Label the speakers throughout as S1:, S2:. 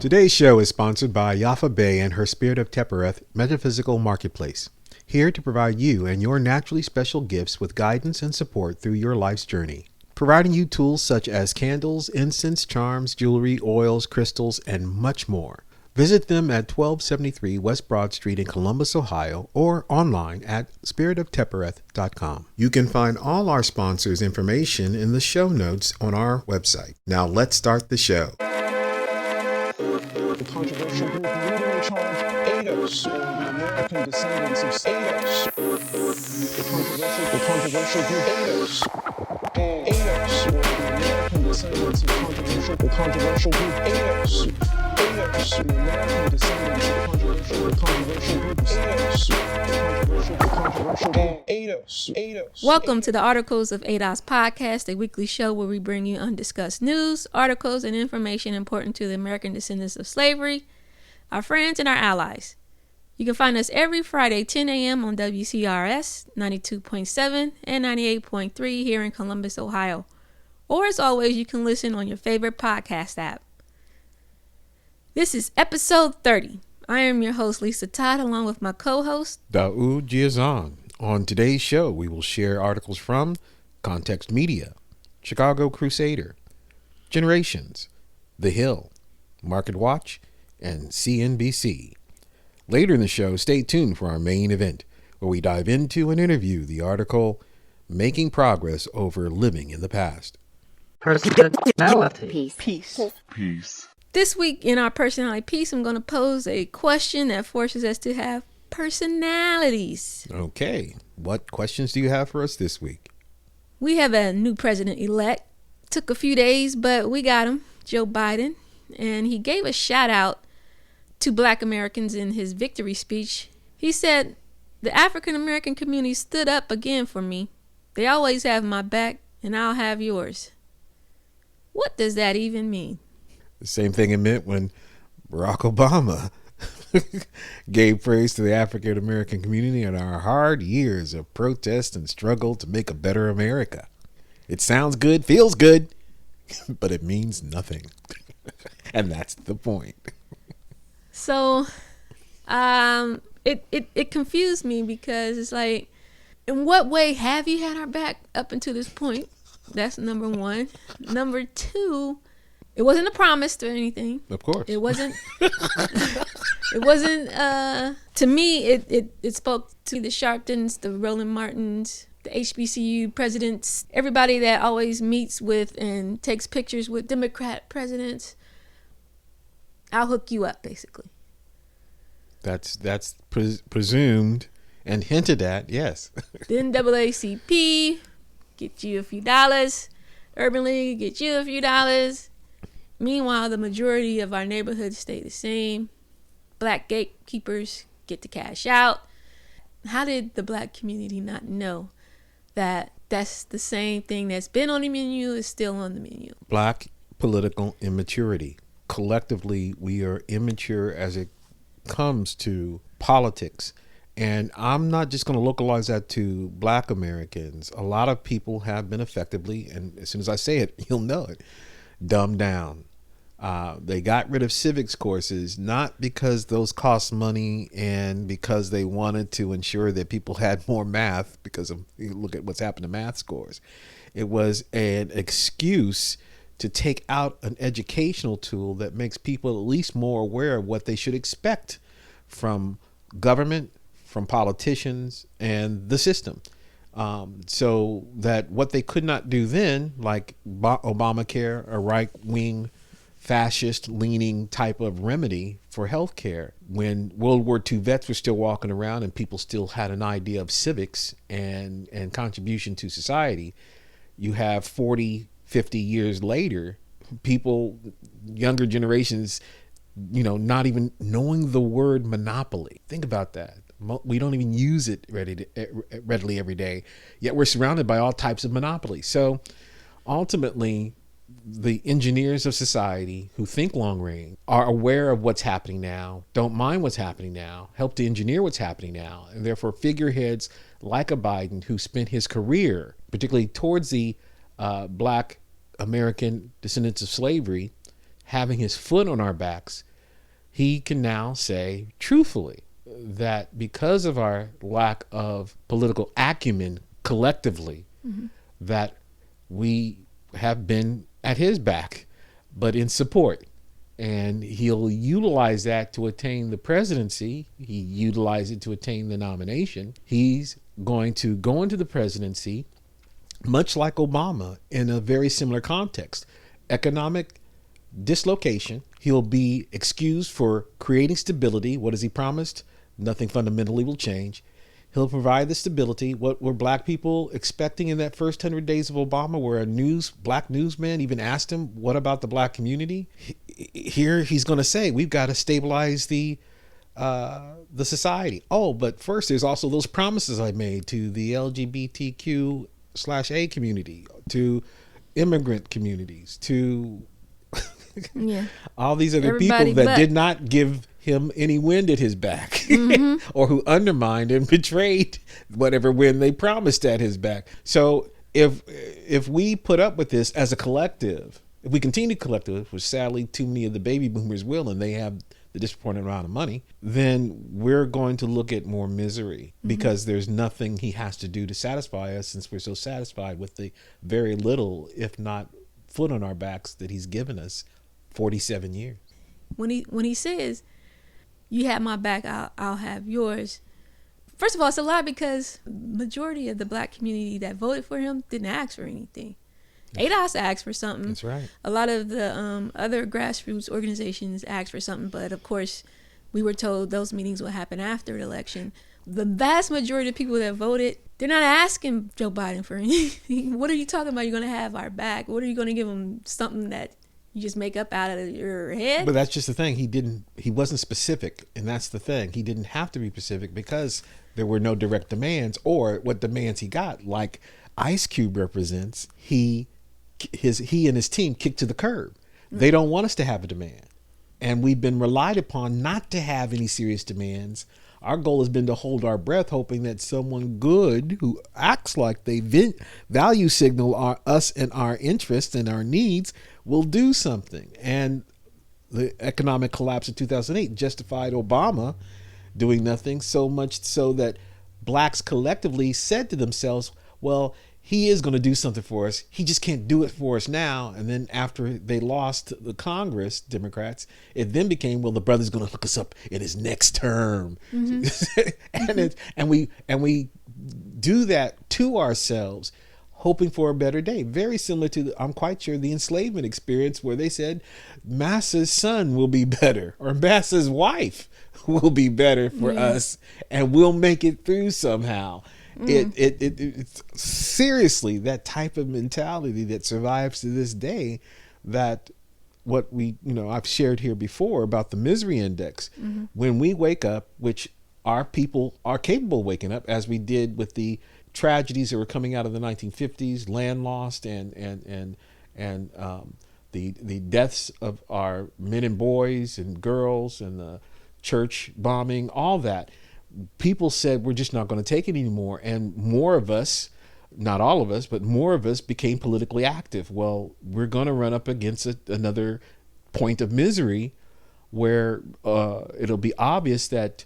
S1: Today's show is sponsored by Yafa Bay and her Spirit of Tepereth Metaphysical Marketplace, here to provide you and your naturally special gifts with guidance and support through your life's journey, providing you tools such as candles, incense, charms, jewelry, oils, crystals, and much more. Visit them at 1273 West Broad Street in Columbus, Ohio, or online at spiritoftepereth.com. You can find all our sponsors' information in the show notes on our website. Now let's start the show.
S2: The controversial group leader in charge, ADOS, or the American Descendants of Slavery. The controversial group ADOS, or the American Descendants of the controversial group ADOS, the American Descendants of the controversial group ADOS.
S3: Welcome to the Articles of ADOS podcast, a weekly show where we bring you undiscussed news, articles, and information important to the American descendants of slavery, our friends, and our allies. You can find us every Friday, 10 a.m. on WCRS 92.7 and 98.3 here in Columbus, Ohio. Or as always, you can listen on your favorite podcast app. This is episode 30. I am your host, Lisa Todd, along with my co-host,
S1: Daud Giazan. On today's show, we will share articles from Context Media, Chicago Crusader, Generations, The Hill, Market Watch, and CNBC. Later in the show, stay tuned for our main event, where we dive into and interview the article, Making Progress Over Living in the Past.
S4: Personality.
S5: Peace.
S3: This week in our personality piece, I'm going to pose a question that forces us to have personalities.
S1: Okay, what questions do you have for us this week?
S3: We have a new president-elect. Took a few days, but we got him, Joe Biden. And he gave a shout out to Black Americans in his victory speech. He said, "The African American community stood up again for me. They always have my back, and I'll have yours." What does that even mean?
S1: The same thing it meant when Barack Obama gave praise to the African American community in our hard years of protest and struggle to make a better America. It sounds good, feels good, but it means nothing. And that's the point.
S3: So, it confused me because it's like, in what way have you had our back up until this point? That's number one. Number two, it wasn't a promise or anything.
S1: Of course.
S3: It wasn't. It wasn't. To me, it spoke to the Sharptons, the Roland Martins, the HBCU presidents, everybody that always meets with and takes pictures with Democrat presidents. I'll hook you up, basically.
S1: That's presumed and hinted at, yes.
S3: The NAACP, get you a few dollars. Urban League, get you a few dollars. Meanwhile, the majority of our neighborhoods stay the same. Black gatekeepers get to cash out. How did the Black community not know that that's the same thing that's been on the menu is still on the menu?
S1: Black political immaturity. Collectively, we are immature as it comes to politics. And I'm not just going to localize that to Black Americans. A lot of people have been effectively, and as soon as I say it, you'll know it, dumbed down. They got rid of civics courses, not because those cost money and because they wanted to ensure that people had more math, because of, you look at what's happened to math scores. It was an excuse to take out an educational tool that makes people at least more aware of what they should expect from government, from politicians, and the system. So that what they could not do then, like Obamacare, a right-wing, fascist-leaning type of remedy for health care, when World War II vets were still walking around and people still had an idea of civics and contribution to society, you have 40, 50 years later, people, younger generations, not even knowing the word monopoly. Think about that. We don't even use it readily every day, yet we're surrounded by all types of monopolies. So ultimately, the engineers of society who think long range are aware of what's happening now, don't mind what's happening now, help to engineer what's happening now, and therefore figureheads like a Biden who spent his career, particularly towards the Black American descendants of slavery, having his foot on our backs, he can now say truthfully that because of our lack of political acumen collectively, that we have been at his back, but in support. And he'll utilize that to attain the presidency. He utilized it to attain the nomination. He's going to go into the presidency, much like Obama, in a very similar context. Economic dislocation. He'll be excused for creating stability. What has he promised? Nothing fundamentally will change. He'll provide the stability. What were black people expecting in that first 100 days of Obama, where a black newsman even asked him, what about the black community? Here he's going to say, we've got to stabilize the society. Oh, but first there's also those promises I made to the LGBTQ/A community, to immigrant communities, to all these other
S3: Everybody
S1: people that
S3: but.
S1: did not give him any wind at his back, or who undermined and betrayed whatever wind they promised at his back. So if we put up with this as a collective, if we continue collective, which sadly too many of the baby boomers will, and they have the disproportionate amount of money, then we're going to look at more misery, because there's nothing he has to do to satisfy us, since we're so satisfied with the very little, if not foot on our backs, that he's given us 47 years.
S3: When he says, you have my back, I'll have yours. First of all, it's a lie, because majority of the black community that voted for him didn't ask for anything. ADOS asked for something.
S1: That's right.
S3: A lot of the other grassroots organizations asked for something, but of course, we were told those meetings will happen after the election. The vast majority of people that voted, they're not asking Joe Biden for anything. What are you talking about? You're going to have our back. What are you going to give them? Something that you just make up out of your head?
S1: But that's just the thing. He wasn't specific, and that's the thing. He didn't have to be specific because there were no direct demands, or what demands he got, like Ice Cube represents, he and his team kicked to the curb. They don't want us to have a demand, and we've been relied upon not to have any serious demands. Our goal has been to hold our breath, hoping that someone good who acts like they value signal us and our interests and our needs will do something. And the economic collapse of 2008 justified Obama doing nothing, so much so that blacks collectively said to themselves, well, he is going to do something for us. He just can't do it for us now. And then after they lost the Congress, Democrats, it then became, well, the brother's going to hook us up in his next term. and we do that to ourselves, hoping for a better day. Very similar to, I'm quite sure, the enslavement experience, where they said Massa's son will be better, or Massa's wife will be better for us, and we'll make it through somehow. It's seriously that type of mentality that survives to this day, that what I've shared here before about the misery index. When we wake up, which our people are capable of waking up, as we did with the tragedies that were coming out of the 1950s, land lost, and the deaths of our men and boys and girls, and the church bombing, all that. People said, we're just not going to take it anymore. And more of us, not all of us, but more of us became politically active. Well, we're going to run up against another point of misery, where it'll be obvious that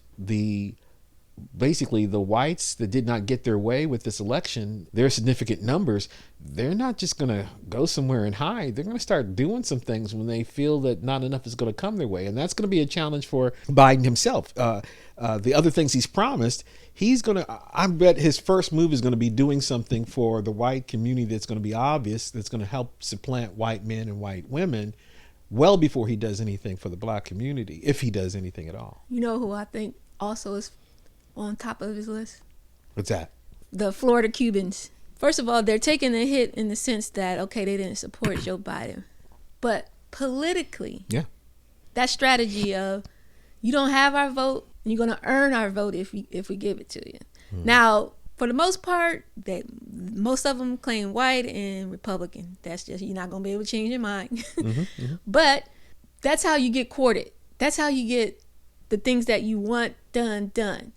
S1: basically the whites that did not get their way with this election, their significant numbers, they're not just going to go somewhere and hide. They're going to start doing some things when they feel that not enough is going to come their way. And that's going to be a challenge for Biden himself. The other things he's promised, I bet his first move is going to be doing something for the white community that's going to be obvious, that's going to help supplant white men and white women, well before he does anything for the black community, if he does anything at all.
S3: You know who I think also is on top of his list?
S1: What's that?
S3: The Florida Cubans. First of all, they're taking a hit in the sense that, okay, they didn't support Joe Biden. But politically, that strategy of, you don't have our vote, and you're going to earn our vote if we give it to you. Now, for the most part, most of them claim white and Republican. That's just, you're not going to be able to change your mind. But that's how you get courted. That's how you get the things that you want done.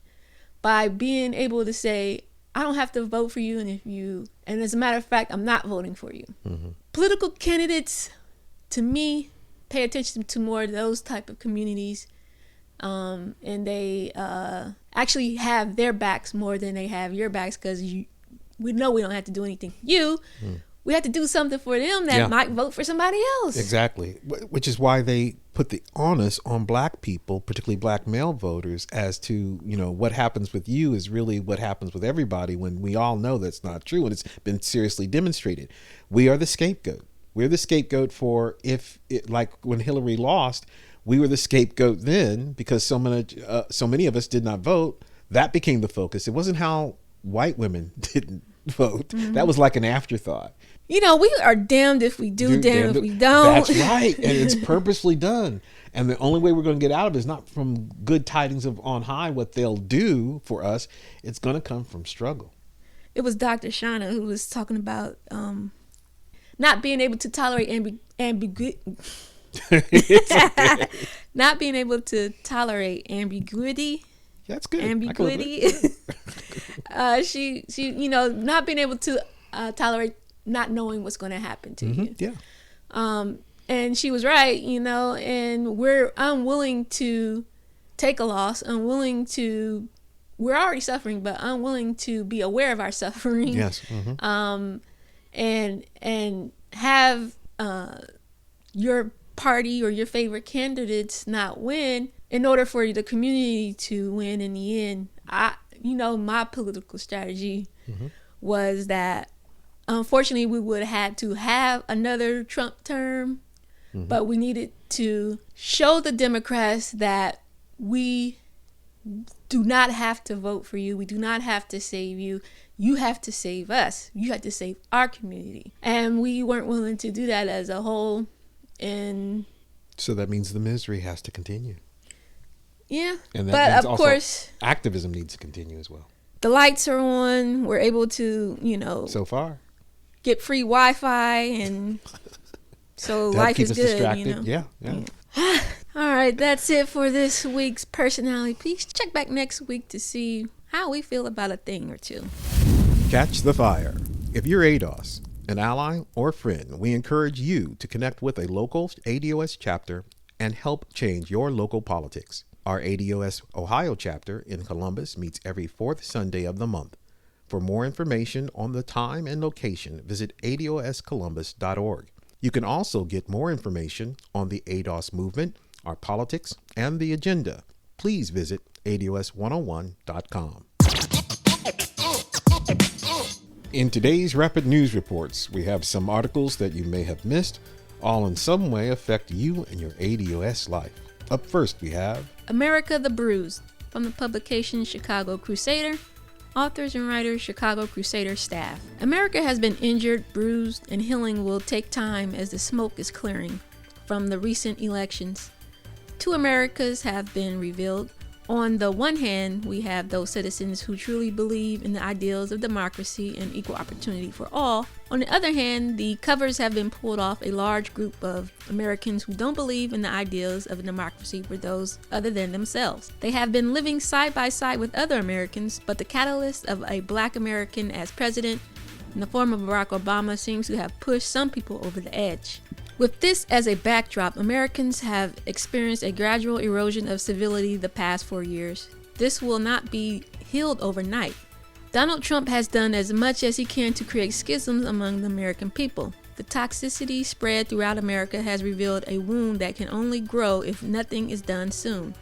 S3: By being able to say, I don't have to vote for you, and as a matter of fact, I'm not voting for you. Political candidates, to me, pay attention to more of those type of communities, and they actually have their backs more than they have your backs, because we know we don't have to do anything for you. We have to do something for them that might vote for somebody else.
S1: Exactly. Which is why they put the onus on black people, particularly black male voters, as to, what happens with you is really what happens with everybody, when we all know that's not true. And it's been seriously demonstrated. We are the scapegoat. We're the scapegoat for like when Hillary lost, we were the scapegoat then because so many of us did not vote. That became the focus. It wasn't how white women didn't vote. That was like an afterthought.
S3: We are damned if we do, damned if we don't.
S1: That's right. And it's purposely done. And the only way we're going to get out of it is not from good tidings of on high, what they'll do for us. It's going to come from struggle.
S3: It was Dr. Shauna who was talking about not being able to tolerate ambiguity. Not being able to tolerate ambiguity.
S1: That's good.
S3: Ambiguity. She not being able to tolerate not knowing what's going to happen to you.
S1: Yeah.
S3: And she was right, and we're unwilling to take a loss, we're already suffering, but unwilling to be aware of our suffering.
S1: Yes.
S3: And have your party or your favorite candidates not win in order for the community to win in the end. My political strategy was that unfortunately we would have had to have another Trump term, but we needed to show the Democrats that we do not have to vote for you. We do not have to save you. You have to save us. You have to save our community. And we weren't willing to do that as a whole. And
S1: so that means the misery has to continue.
S3: Yeah.
S1: And that
S3: but
S1: means
S3: of
S1: also
S3: course,
S1: activism needs to continue as well.
S3: The lights are on. We're able to,
S1: so far,
S3: get free Wi-Fi, and so life is good.
S1: Distracted. Yeah.
S3: All right, that's it for this week's personality. Please check back next week to see how we feel about a thing or two.
S1: Catch the fire. If you're ADOS, an ally or friend, we encourage you to connect with a local ADOS chapter and help change your local politics. Our ADOS Ohio chapter in Columbus meets every fourth Sunday of the month. For more information on the time and location, visit adoscolumbus.org. You can also get more information on the ADOS movement, our politics, and the agenda. Please visit ados101.com. In today's Rapid News Reports, we have some articles that you may have missed, all in some way affect you and your ADOS life. Up first, we have
S3: America the Bruised, from the publication Chicago Crusader. Authors and writers, Chicago Crusader staff. America has been injured, bruised, and healing will take time as the smoke is clearing from the recent elections. Two Americas have been revealed. On the one hand, we have those citizens who truly believe in the ideals of democracy and equal opportunity for all. On the other hand, the covers have been pulled off a large group of Americans who don't believe in the ideals of a democracy for those other than themselves. They have been living side by side with other Americans, but the catalyst of a black American as president in the form of Barack Obama seems to have pushed some people over the edge. With this as a backdrop, Americans have experienced a gradual erosion of civility the past 4 years. This will not be healed overnight. Donald Trump has done as much as he can to create schisms among the American people. The toxicity spread throughout America has revealed a wound that can only grow if nothing is done soon.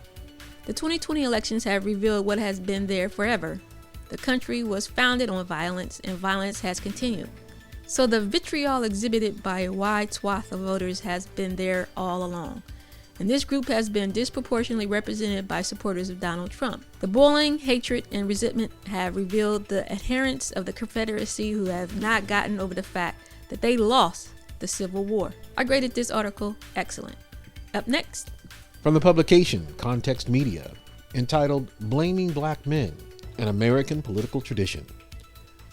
S3: The 2020 elections have revealed what has been there forever. The country was founded on violence, and violence has continued. So the vitriol exhibited by a wide swath of voters has been there all along. And this group has been disproportionately represented by supporters of Donald Trump. The boiling hatred and resentment have revealed the adherents of the Confederacy who have not gotten over the fact that they lost the Civil War. I graded this article excellent. Up next,
S1: from the publication Context Media, entitled Blaming Black Men, an American Political Tradition.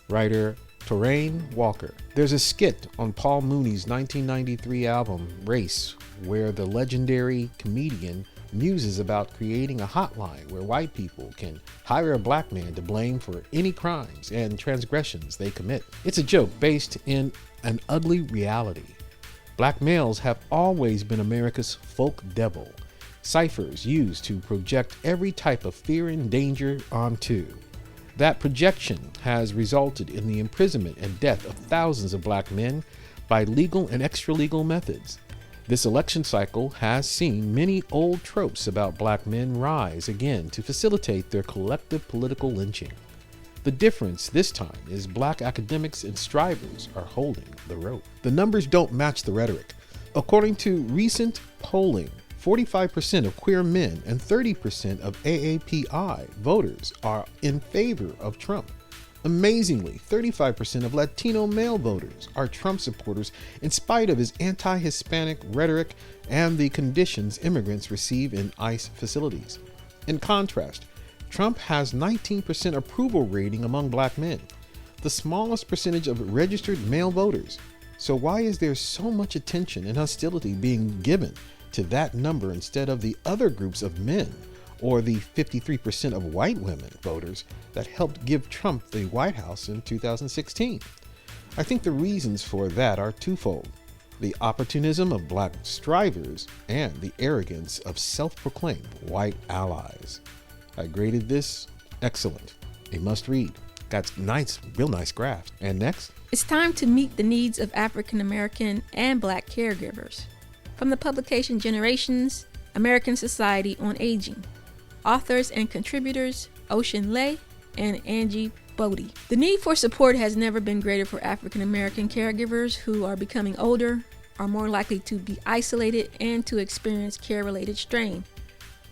S1: Writer Toraine Walker. There's a skit on Paul Mooney's 1993 album Race, where the legendary comedian muses about creating a hotline where white people can hire a black man to blame for any crimes and transgressions they commit. It's a joke based in an ugly reality. Black males have always been America's folk devil, ciphers used to project every type of fear and danger onto. That projection has resulted in the imprisonment and death of thousands of black men by legal and extra-legal methods. This election cycle has seen many old tropes about black men rise again to facilitate their collective political lynching. The difference this time is black academics and strivers are holding the rope. The numbers don't match the rhetoric. According to recent polling, 45% of queer men and 30% of AAPI voters are in favor of Trump. Amazingly, 35% of Latino male voters are Trump supporters in spite of his anti-Hispanic rhetoric and the conditions immigrants receive in ICE facilities. In contrast, Trump has 19% approval rating among black men, the smallest percentage of registered male voters. So why is there so much attention and hostility being given to that number instead of the other groups of men or the 53% of white women voters that helped give Trump the White House in 2016? I think the reasons for that are twofold: the opportunism of black strivers and the arrogance of self-proclaimed white allies. I graded this excellent, a must-read. Got real nice graphs. And next?
S3: It's time to meet the needs of African American and Black caregivers. From the publication Generations, American Society on Aging. Authors and contributors, Ocean Lay and Angie Bodie. The need for support has never been greater for African American caregivers who are becoming older, are more likely to be isolated, and to experience care-related strain.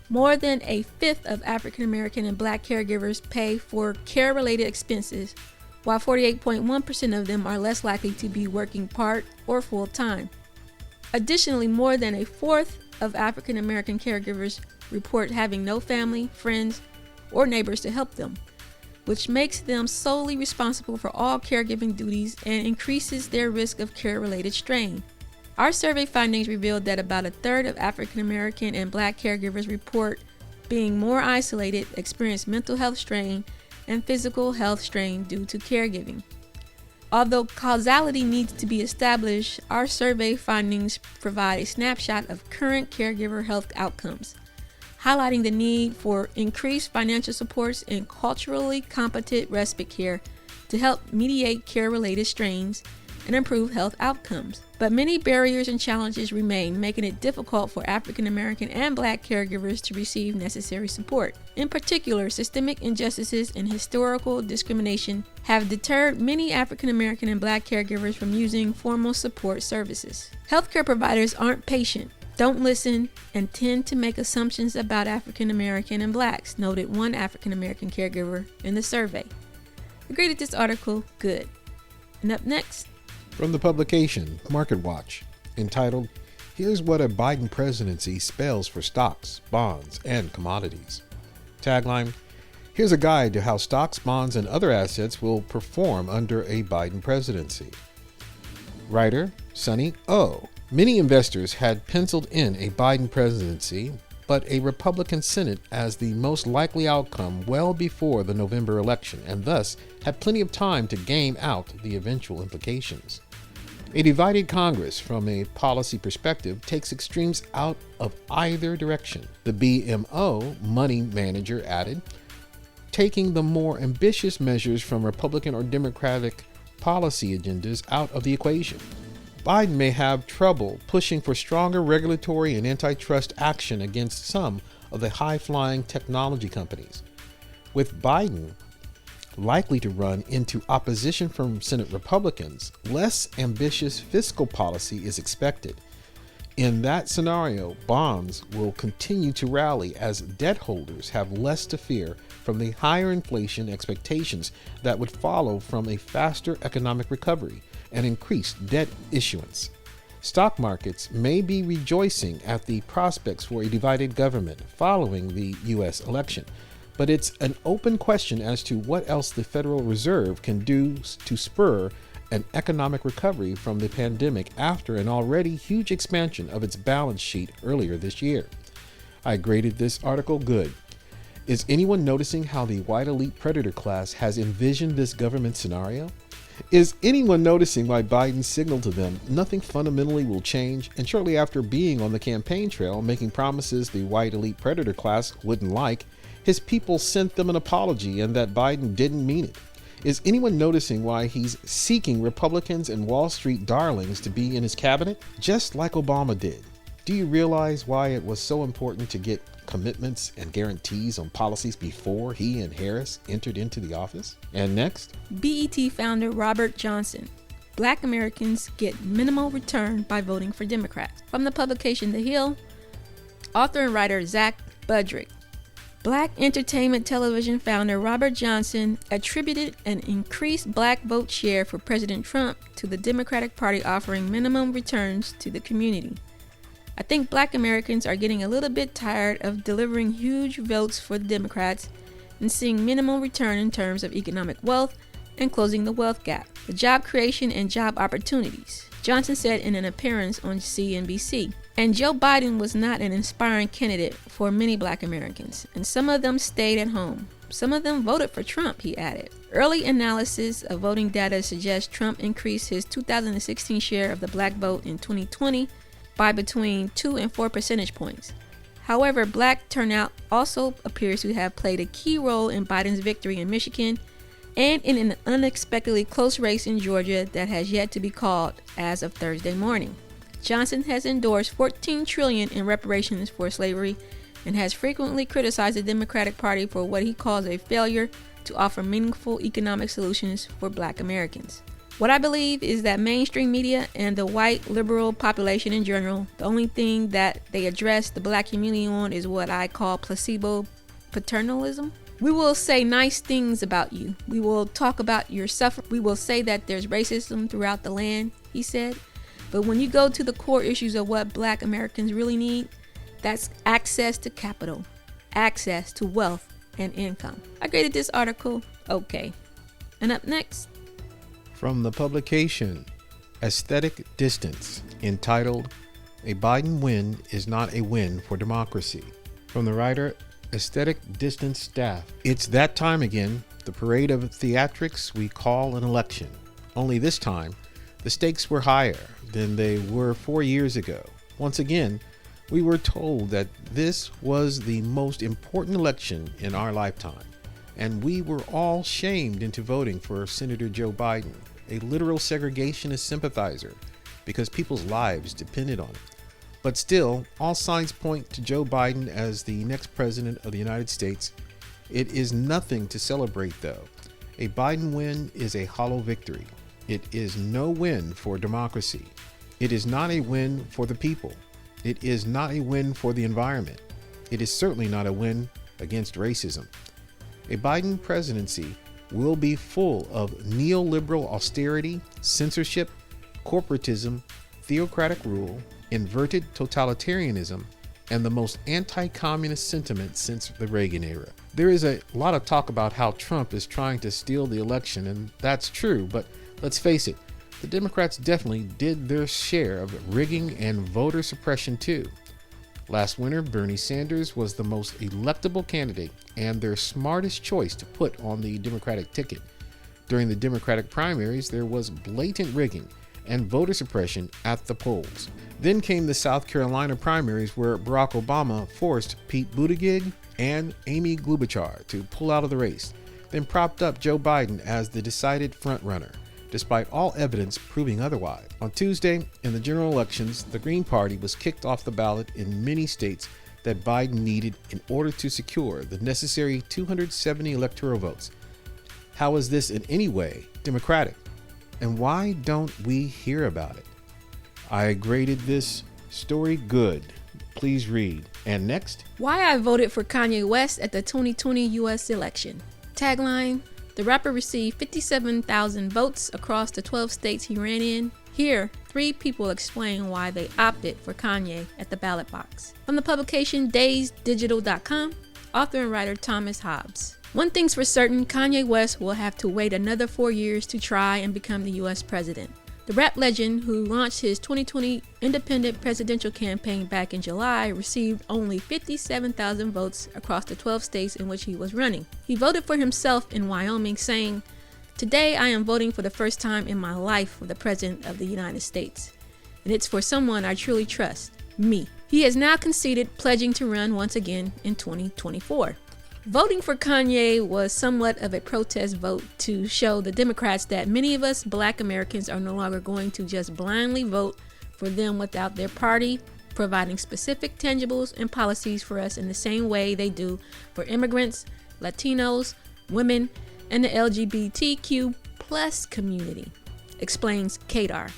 S3: More than a fifth of African American and Black caregivers pay for care-related expenses, while 48.1% of them are less likely to be working part or full-time. Additionally, more than a fourth of African American caregivers report having no family, friends, or neighbors to help them, which makes them solely responsible for all caregiving duties and increases their risk of care-related strain. Our survey findings revealed that about a third of African American and Black caregivers report being more isolated, experience mental health strain, and physical health strain due to caregiving. Although causality needs to be established, our survey findings provide a snapshot of current caregiver health outcomes, highlighting the need for increased financial supports and culturally competent respite care to help mediate care-related strains and improve health outcomes. But many barriers and challenges remain, making it difficult for African American and Black caregivers to receive necessary support. In particular, systemic injustices and historical discrimination have deterred many African American and Black caregivers from using formal support services. Healthcare providers aren't patient, don't listen, and tend to make assumptions about African American and Blacks, noted one African American caregiver in the survey. I graded this article good. And up next,
S1: from the publication Market Watch, entitled, "Here's What a Biden Presidency Spells for Stocks, Bonds, and Commodities." Tagline, "Here's a guide to how stocks, bonds, and other assets will perform under a Biden presidency." Writer, Sonny O. Many investors had penciled in a Biden presidency, but a Republican Senate as the most likely outcome well before the November election, and thus had plenty of time to game out the eventual implications. A divided Congress, from a policy perspective, takes extremes out of either direction. The BMO money manager added, taking the more ambitious measures from Republican or Democratic policy agendas out of the equation. Biden may have trouble pushing for stronger regulatory and antitrust action against some of the high-flying technology companies. With Biden likely to run into opposition from Senate Republicans, less ambitious fiscal policy is expected. In that scenario, bonds will continue to rally as debt holders have less to fear from the higher inflation expectations that would follow from a faster economic recovery and increased debt issuance. Stock markets may be rejoicing at the prospects for a divided government following the U.S. election, but it's an open question as to what else the Federal Reserve can do to spur an economic recovery from the pandemic after an already huge expansion of its balance sheet earlier this year. I graded this article good. Is anyone noticing how the white elite predator class has envisioned this government scenario? Is anyone noticing why Biden signaled to them nothing fundamentally will change, and shortly after being on the campaign trail making promises the white elite predator class wouldn't like, his people sent them an apology and that Biden didn't mean it? Is anyone noticing why he's seeking Republicans and Wall Street darlings to be in his cabinet, just like Obama did? Do you realize why it was so important to get commitments and guarantees on policies before he and Harris entered into the office? And next,
S3: BET founder Robert Johnson. Black Americans get minimal return by voting for Democrats. From the publication The Hill, author and writer Zach Budrick. Black entertainment television founder Robert Johnson attributed an increased black vote share for President Trump to the Democratic Party offering minimum returns to the community. I think black Americans are getting a little bit tired of delivering huge votes for the Democrats and seeing minimal return in terms of economic wealth and closing the wealth gap, the job creation and job opportunities, Johnson said in an appearance on CNBC. And Joe Biden was not an inspiring candidate for many black Americans, and some of them stayed at home. Some of them voted for Trump, he added. Early analysis of voting data suggests Trump increased his 2016 share of the black vote in 2020 by between 2 and 4 percentage points. However, black turnout also appears to have played a key role in Biden's victory in Michigan and in an unexpectedly close race in Georgia that has yet to be called as of Thursday morning. Johnson has endorsed $14 trillion in reparations for slavery and has frequently criticized the Democratic Party for what he calls a failure to offer meaningful economic solutions for black Americans. What I believe is that mainstream media and the white liberal population in general, the only thing that they address the black community on is what I call placebo paternalism. We will say nice things about you. We will talk about your suffering. We will say that there's racism throughout the land, he said. But when you go to the core issues of what black Americans really need, that's access to capital, access to wealth and income. I graded this article okay. And up next,
S1: from the publication Aesthetic Distance, entitled A Biden Win is Not a Win for Democracy. From the writer Aesthetic Distance staff. It's that time again, the parade of theatrics we call an election. Only this time, the stakes were higher than they were 4 years ago. Once again, we were told that this was the most important election in our lifetime, and we were all shamed into voting for Senator Joe Biden, a literal segregationist sympathizer, because people's lives depended on it. But still, all signs point to Joe Biden as the next president of the United States. It is nothing to celebrate, though. A Biden win is a hollow victory. It is no win for democracy. It is not a win for the people. It is not a win for the environment. It is certainly not a win against racism. A Biden presidency will be full of neoliberal austerity, censorship, corporatism, theocratic rule, inverted totalitarianism, and the most anti-communist sentiment since the Reagan era. There is a lot of talk about how Trump is trying to steal the election, and that's true, but let's face it, the Democrats definitely did their share of rigging and voter suppression too. Last winter, Bernie Sanders was the most electable candidate and their smartest choice to put on the Democratic ticket. During the Democratic primaries, there was blatant rigging and voter suppression at the polls. Then came the South Carolina primaries, where Barack Obama forced Pete Buttigieg and Amy Klobuchar to pull out of the race, then propped up Joe Biden as the decided frontrunner, despite all evidence proving otherwise. On Tuesday, in the general elections, the Green Party was kicked off the ballot in many states that Biden needed in order to secure the necessary 270 electoral votes. How is this in any way democratic? And why don't we hear about it? I graded this story good. Please read. And next,
S3: why I voted for Kanye West at the 2020 U.S. election. Tagline: the rapper received 57,000 votes across the 12 states he ran in. Here, 3 people explain why they opted for Kanye at the ballot box. From the publication DazedDigital.com, author and writer Thomas Hobbs. One thing's for certain, Kanye West will have to wait another 4 years to try and become the U.S. president. The rap legend, who launched his 2020 independent presidential campaign back in July, received only 57,000 votes across the 12 states in which he was running. He voted for himself in Wyoming, saying, Today, I am voting for the first time in my life for the President of the United States. And it's for someone I truly trust, me. He has now conceded pledging to run once again in 2024. Voting for Kanye was somewhat of a protest vote to show the Democrats that many of us Black Americans are no longer going to just blindly vote for them without their party providing specific tangibles and policies for us in the same way they do for immigrants, Latinos, women, and the LGBTQ plus community, explains Kadar,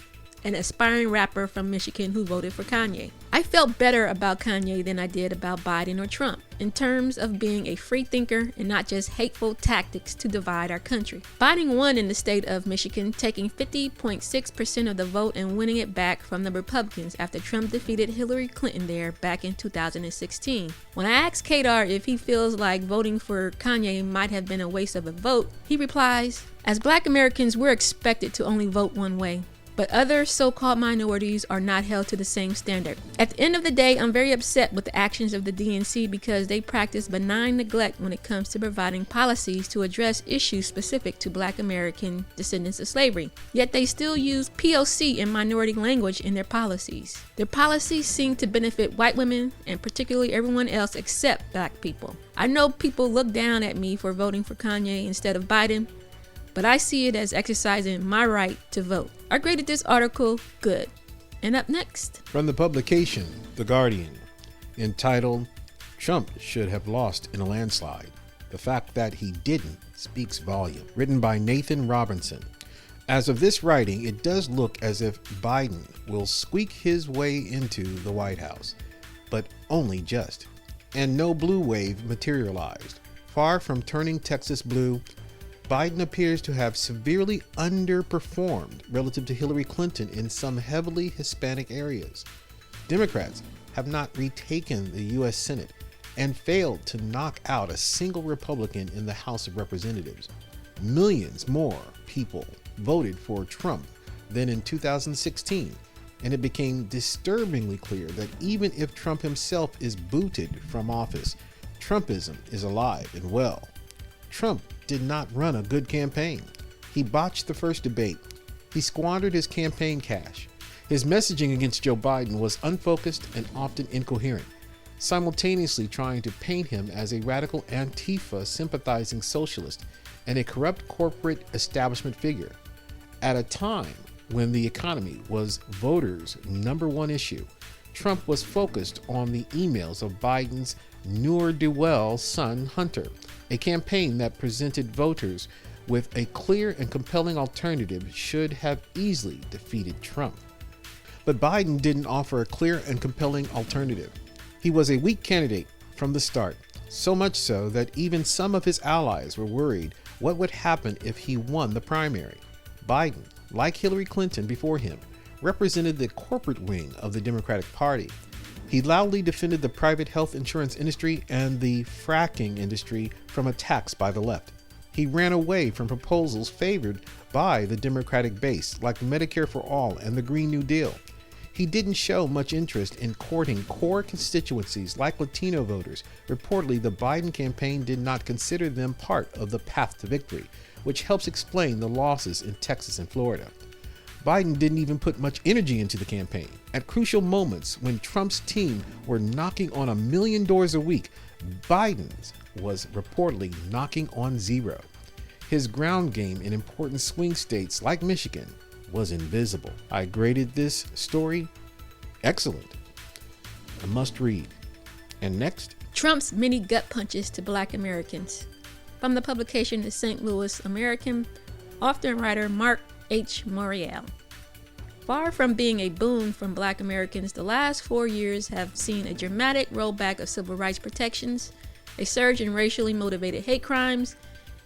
S3: an aspiring rapper from Michigan who voted for Kanye. I felt better about Kanye than I did about Biden or Trump in terms of being a free thinker and not just hateful tactics to divide our country. Biden won in the state of Michigan, taking 50.6% of the vote and winning it back from the Republicans after Trump defeated Hillary Clinton there back in 2016. When I asked Kadar if he feels like voting for Kanye might have been a waste of a vote, he replies, "As Black Americans, we're expected to only vote one way. But other so-called minorities are not held to the same standard. At the end of the day, I'm very upset with the actions of the DNC because they practice benign neglect when it comes to providing policies to address issues specific to Black American descendants of slavery. Yet they still use POC and minority language in their policies. Their policies seem to benefit white women and particularly everyone else except Black people. I know people look down at me for voting for Kanye instead of Biden, but I see it as exercising my right to vote." I graded this article good. And up next,
S1: From the publication, The Guardian, entitled, "Trump Should Have Lost in a Landslide. The Fact That He Didn't Speaks Volume," written by Nathan Robinson. As of this writing, it does look as if Biden will squeak his way into the White House, but only just. And no blue wave materialized. Far from turning Texas blue, Biden appears to have severely underperformed relative to Hillary Clinton in some heavily Hispanic areas. Democrats have not retaken the U.S. Senate and failed to knock out a single Republican in the House of Representatives. Millions more people voted for Trump than in 2016, and it became disturbingly clear that even if Trump himself is booted from office, Trumpism is alive and well. Trump did not run a good campaign. He botched the first debate. He squandered his campaign cash. His messaging against Joe Biden was unfocused and often incoherent, simultaneously trying to paint him as a radical Antifa sympathizing socialist and a corrupt corporate establishment figure. At a time when the economy was voters' number one issue, Trump was focused on the emails of Biden's ne'er-do-well son Hunter, a campaign that presented voters with a clear and compelling alternative should have easily defeated Trump. But Biden didn't offer a clear and compelling alternative. He was a weak candidate from the start, so much so that even some of his allies were worried what would happen if he won the primary. Biden, like Hillary Clinton before him, represented the corporate wing of the Democratic Party. He loudly defended the private health insurance industry and the fracking industry from attacks by the left. He ran away from proposals favored by the Democratic base, like Medicare for All and the Green New Deal. He didn't show much interest in courting core constituencies like Latino voters. Reportedly, the Biden campaign did not consider them part of the path to victory, which helps explain the losses in Texas and Florida. Biden didn't even put much energy into the campaign. At crucial moments when Trump's team were knocking on 1 million doors a week, Biden's was reportedly knocking on zero. His ground game in important swing states like Michigan was invisible. I graded this story excellent. A must read. And next,
S3: Trump's many gut punches to Black Americans. From the publication The St. Louis American, author and writer Mark H. Morial. Far from being a boon from Black Americans, the last 4 years have seen a dramatic rollback of civil rights protections, a surge in racially motivated hate crimes,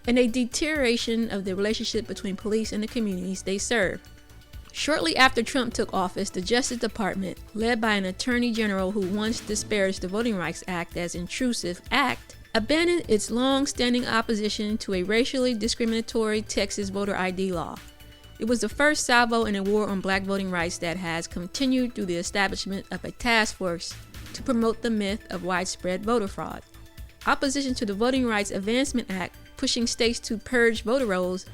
S3: and a deterioration of the relationship between police and the communities they serve. Shortly after Trump took office, the Justice Department, led by an attorney general who once disparaged the Voting Rights Act as an intrusive act, abandoned its long-standing opposition to a racially discriminatory Texas voter ID law. It was the first salvo in a war on Black voting rights that has continued through the establishment of a task force to promote the myth of widespread voter fraud. Opposition to the Voting Rights Advancement Act, pushing states to purge voter rolls,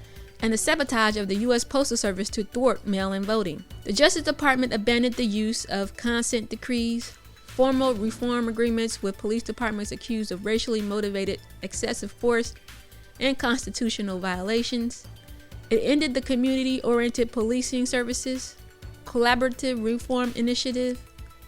S3: and the sabotage of the U.S. Postal Service to thwart mail-in voting. The Justice Department abandoned the use of consent decrees, formal reform agreements with police departments accused of racially motivated excessive force and constitutional violations. It ended the community-oriented policing services, collaborative reform initiative,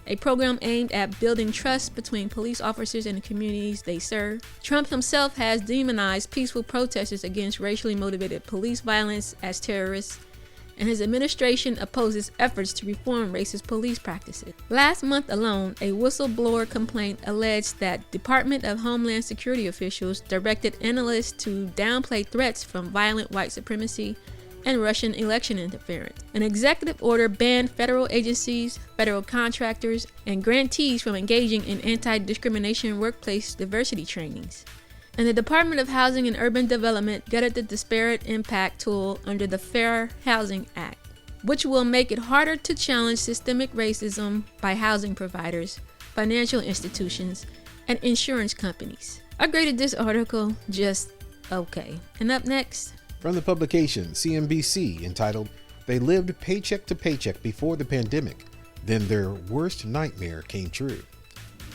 S3: a program aimed at building trust between police officers and the communities they serve. Trump himself has demonized peaceful protesters against racially motivated police violence as terrorists, and his administration opposes efforts to reform racist police practices. Last month alone, a whistleblower complaint alleged that Department of Homeland Security officials directed analysts to downplay threats from violent white supremacy and Russian election interference. An executive order banned federal agencies, federal contractors, and grantees from engaging in anti-discrimination workplace diversity trainings. And the Department of Housing and Urban Development gutted the disparate impact tool under the Fair Housing Act, which will make it harder to challenge systemic racism by housing providers, financial institutions, and insurance companies. I graded this article just okay. And up next,
S1: from the publication CNBC, entitled, "They lived paycheck to paycheck before the pandemic, then their worst nightmare came true."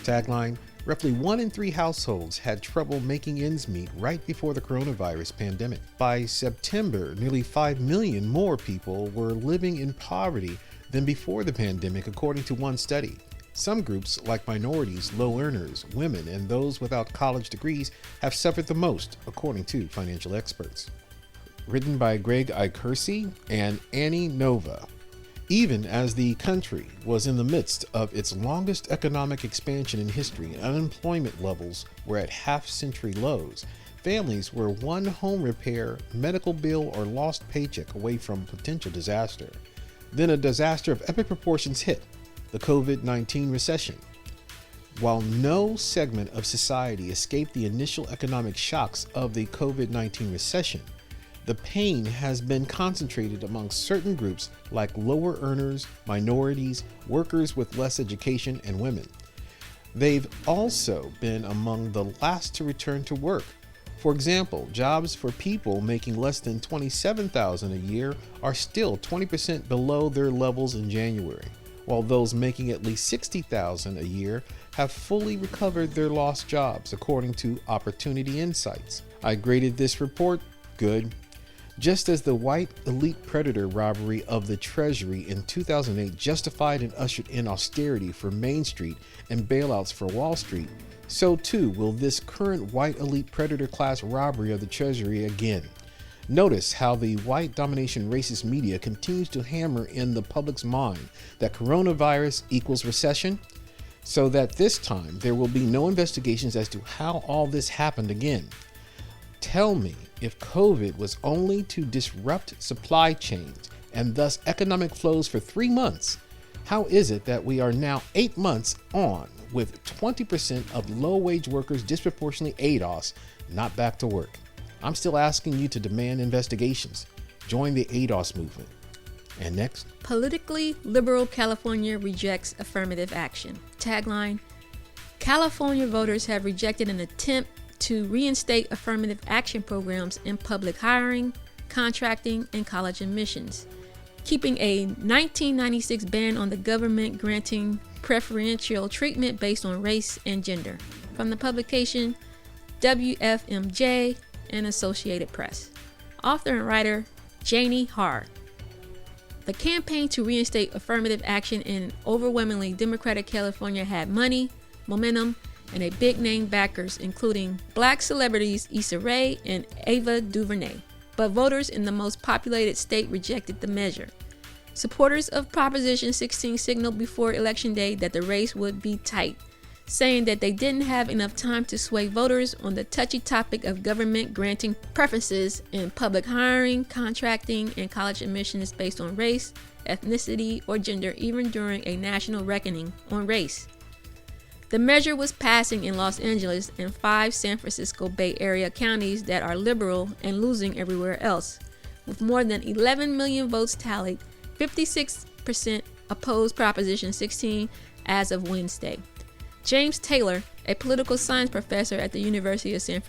S1: Tagline, roughly 1 in 3 households had trouble making ends meet right before the coronavirus pandemic. By September, nearly 5 million more people were living in poverty than before the pandemic, according to one study. Some groups, like minorities, low earners, women, and those without college degrees, have suffered the most, according to financial experts. Written by Greg Ikersi and Annie Nova. Even as the country was in the midst of its longest economic expansion in history and unemployment levels were at half-century lows, families were one home repair, medical bill, or lost paycheck away from potential disaster. Then a disaster of epic proportions hit, the COVID-19 recession. While no segment of society escaped the initial economic shocks of the COVID-19 recession, the pain has been concentrated among certain groups like lower earners, minorities, workers with less education, and women. They've also been among the last to return to work. For example, jobs for people making less than $27,000 a year are still 20% below their levels in January, while those making at least $60,000 a year have fully recovered their lost jobs, according to Opportunity Insights. I graded this report good. Just as the white elite predator robbery of the Treasury in 2008 justified and ushered in austerity for Main Street and bailouts for Wall Street, so too will this current white elite predator class robbery of the Treasury again. Notice how the white domination racist media continues to hammer in the public's mind that coronavirus equals recession, so that this time there will be no investigations as to how all this happened again. Tell me, if COVID was only to disrupt supply chains and thus economic flows for 3 months, how is it that we are now 8 months on with 20% of low-wage workers, disproportionately ADOS, not back to work? I'm still asking you to demand investigations. Join the ADOS movement. And next,
S3: politically liberal California rejects affirmative action. Tagline, California voters have rejected an attempt to reinstate affirmative action programs in public hiring, contracting, and college admissions, keeping a 1996 ban on the government granting preferential treatment based on race and gender. From the publication WFMJ and Associated Press. Author and writer Janie Hart. The campaign to reinstate affirmative action in overwhelmingly Democratic California had money, momentum, and a big name backers, including black celebrities Issa Rae and Ava DuVernay. But voters in the most populated state rejected the measure. Supporters of Proposition 16 signaled before Election Day that the race would be tight, saying that they didn't have enough time to sway voters on the touchy topic of government granting preferences in public hiring, contracting, and college admissions based on race, ethnicity, or gender, even during a national reckoning on race. The measure was passing in Los Angeles and 5 San Francisco Bay Area counties that are liberal and losing everywhere else. With more than 11 million votes tallied, 56% opposed Proposition 16 as of Wednesday. James Taylor, a political science professor at the University of San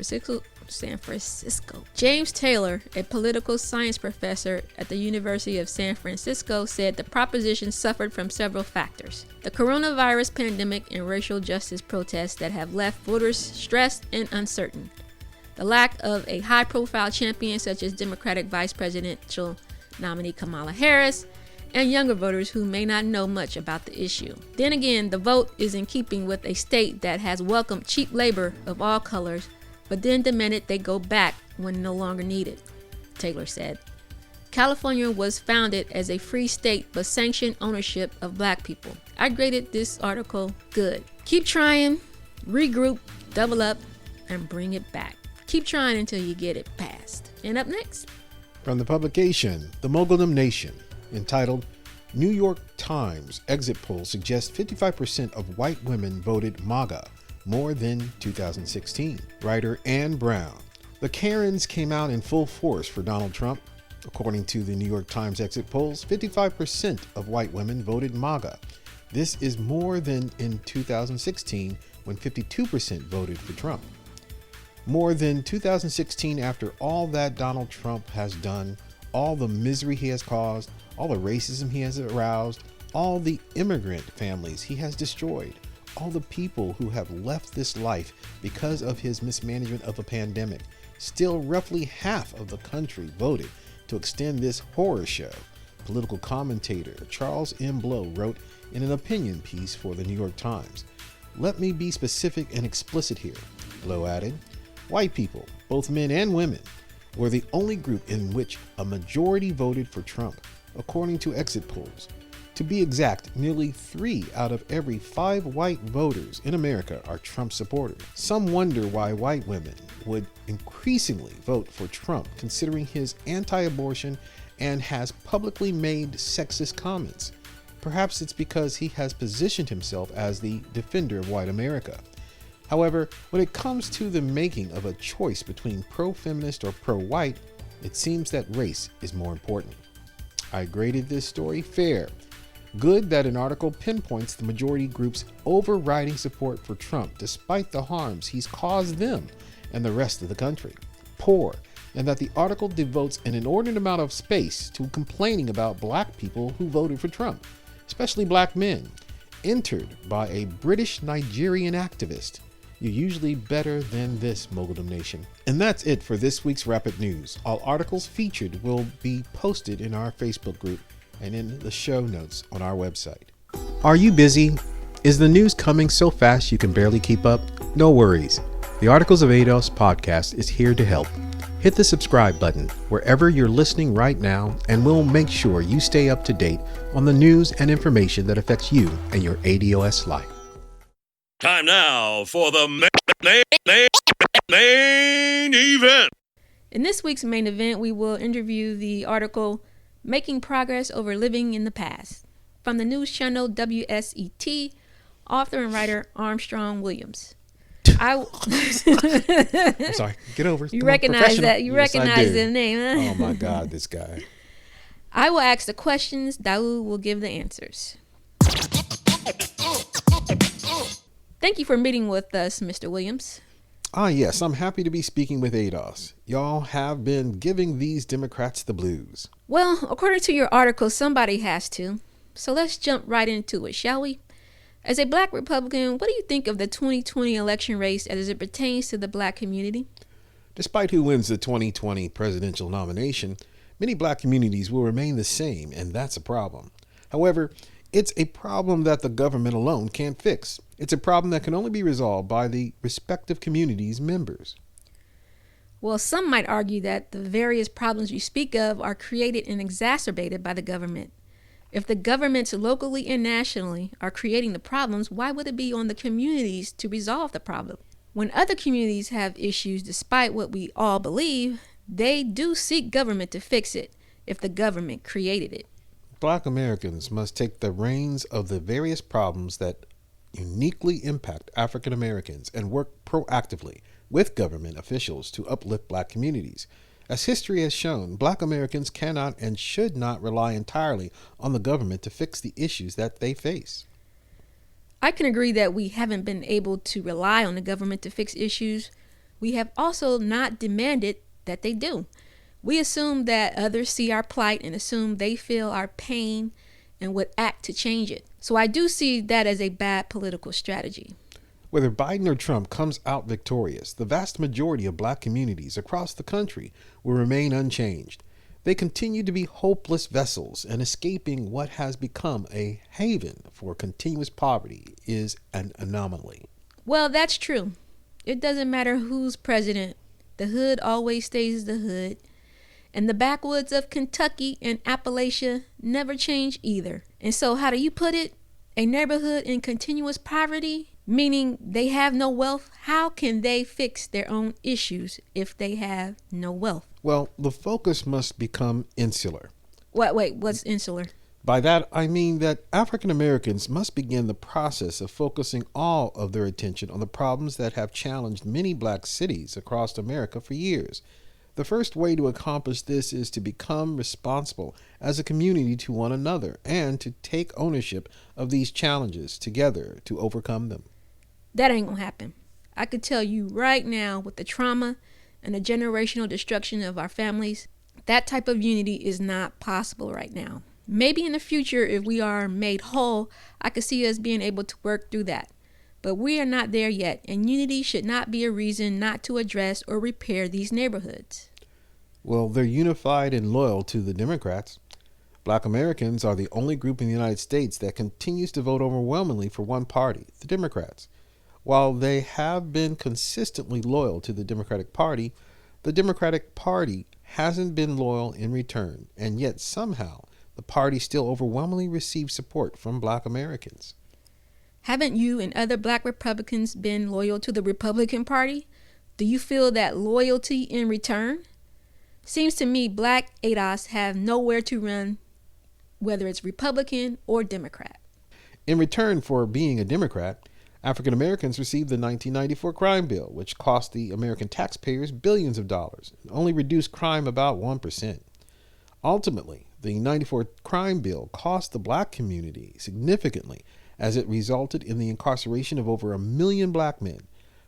S3: San Francisco. James Taylor, a political science professor at the University of San Francisco, said the proposition suffered from several factors. The coronavirus pandemic and racial justice protests that have left voters stressed and uncertain. The lack of a high-profile champion such as Democratic Vice Presidential nominee Kamala Harris, and younger voters who may not know much about the issue. Then again, the vote is in keeping with a state that has welcomed cheap labor of all colors, but then demanded they go back when no longer needed, Taylor said. California was founded as a free state but sanctioned ownership of black people. I graded this article good. Keep trying, regroup, double up, and bring it back. Keep trying until you get it passed. And up next,
S1: from the publication The Moguldom Nation, entitled New York Times Exit Poll Suggests 55% of white women voted MAGA more than 2016. Writer Ann Brown. The Karens came out in full force for Donald Trump. According to the New York Times exit polls, 55% of white women voted MAGA. This is more than in 2016 when 52% voted for Trump. More than 2016 after all that Donald Trump has done, all the misery he has caused, all the racism he has aroused, all the immigrant families he has destroyed, all the people who have left this life because of his mismanagement of a pandemic. Still, roughly half of the country voted to extend this horror show. Political commentator Charles M. Blow wrote in an opinion piece for the New York Times. Let me be specific and explicit here, Blow added. White people, both men and women, were the only group in which a majority voted for Trump, according to exit polls. To be exact, nearly 3 out of every 5 white voters in America are Trump supporters. Some wonder why white women would increasingly vote for Trump, considering his anti-abortion and has publicly made sexist comments. Perhaps it's because he has positioned himself as the defender of white America. However, when it comes to the making of a choice between pro-feminist or pro-white, it seems that race is more important. I graded this story fair. Good that an article pinpoints the majority group's overriding support for Trump despite the harms he's caused them and the rest of the country. Poor, and that the article devotes an inordinate amount of space to complaining about black people who voted for Trump, especially black men, entered by a British Nigerian activist. You're usually better than this, Moguldom Nation. And that's it for this week's Rapid News. All articles featured will be posted in our Facebook group and in the show notes on our website. Are you busy? Is the news coming so fast you can barely keep up? No worries. The Articles of ADOS podcast is here to help. Hit the subscribe button wherever you're listening right now, and we'll make sure you stay up to date on the news and information that affects you and your ADOS life.
S4: Time now for the main event.
S3: In this week's main event, we will interview the article Making Progress Over Living in the Past from the news channel WSET, author and writer Armstrong Williams.
S1: I'm sorry. Get over it.
S3: You recognize that? You
S1: Yes,
S3: recognize the name, huh?
S1: Oh my God, this guy.
S3: I will ask the questions. Daud will give the answers. Thank you for meeting with us, Mr. Williams.
S1: Yes, I'm happy to be speaking with ADOS. Y'all have been giving these Democrats the blues.
S3: Well, according to your article, somebody has to. So let's jump right into it, shall we? As a black Republican, what do you think of the 2020 election race as it pertains to the black community?
S1: Despite who wins the 2020 presidential nomination, many black communities will remain the same, and that's a problem. However, it's a problem that the government alone can't fix. It's a problem that can only be resolved by the respective communities' members.
S3: Well, some might argue that the various problems you speak of are created and exacerbated by the government. If the governments locally and nationally are creating the problems, why would it be on the communities to resolve the problem? When other communities have issues, despite what we all believe, they do seek government to fix it if the government created it.
S1: Black Americans must take the reins of the various problems that uniquely impact African Americans and work proactively with government officials to uplift black communities. As history has shown, black Americans cannot and should not rely entirely on the government to fix the issues that they face.
S3: I can agree that we haven't been able to rely on the government to fix issues, We have also not demanded that they do. We assume that others see our plight and assume they feel our pain and would act to change it. So I do see that as a bad political strategy.
S1: Whether Biden or Trump comes out victorious, the vast majority of black communities across the country will remain unchanged. They continue to be hopeless vessels, and escaping what has become a haven for continuous poverty is an anomaly.
S3: Well, that's true. It doesn't matter who's president. The hood always stays the hood. And the backwoods of Kentucky and Appalachia never change either. And so how do you put it? A neighborhood in continuous poverty, meaning they have no wealth. How can they fix their own issues if they have no wealth?
S1: Well, the focus must become insular.
S3: Wait, what's insular?
S1: By that, I mean that African Americans must begin the process of focusing all of their attention on the problems that have challenged many black cities across America for years. The first way to accomplish this is to become responsible as a community to one another and to take ownership of these challenges together to overcome them.
S3: That ain't gonna happen. I could tell you right now, with the trauma and the generational destruction of our families, that type of unity is not possible right now. Maybe in the future, if we are made whole, I could see us being able to work through that. But we are not there yet, and unity should not be a reason not to address or repair these neighborhoods.
S1: Well, they're unified and loyal to the Democrats. Black Americans are the only group in the United States that continues to vote overwhelmingly for one party, the Democrats. While they have been consistently loyal to the Democratic Party hasn't been loyal in return, and yet somehow the party still overwhelmingly receives support from black Americans.
S3: Haven't you and other black Republicans been loyal to the Republican Party? Do you feel that loyalty in return? Seems to me black ADOS have nowhere to run, whether it's Republican or Democrat.
S1: In return for being a Democrat, African Americans received the 1994 crime bill, which cost the American taxpayers billions of dollars and only reduced crime about 1%. Ultimately, the 94 crime bill cost the black community significantly, as it resulted in the incarceration of over 1 million black men.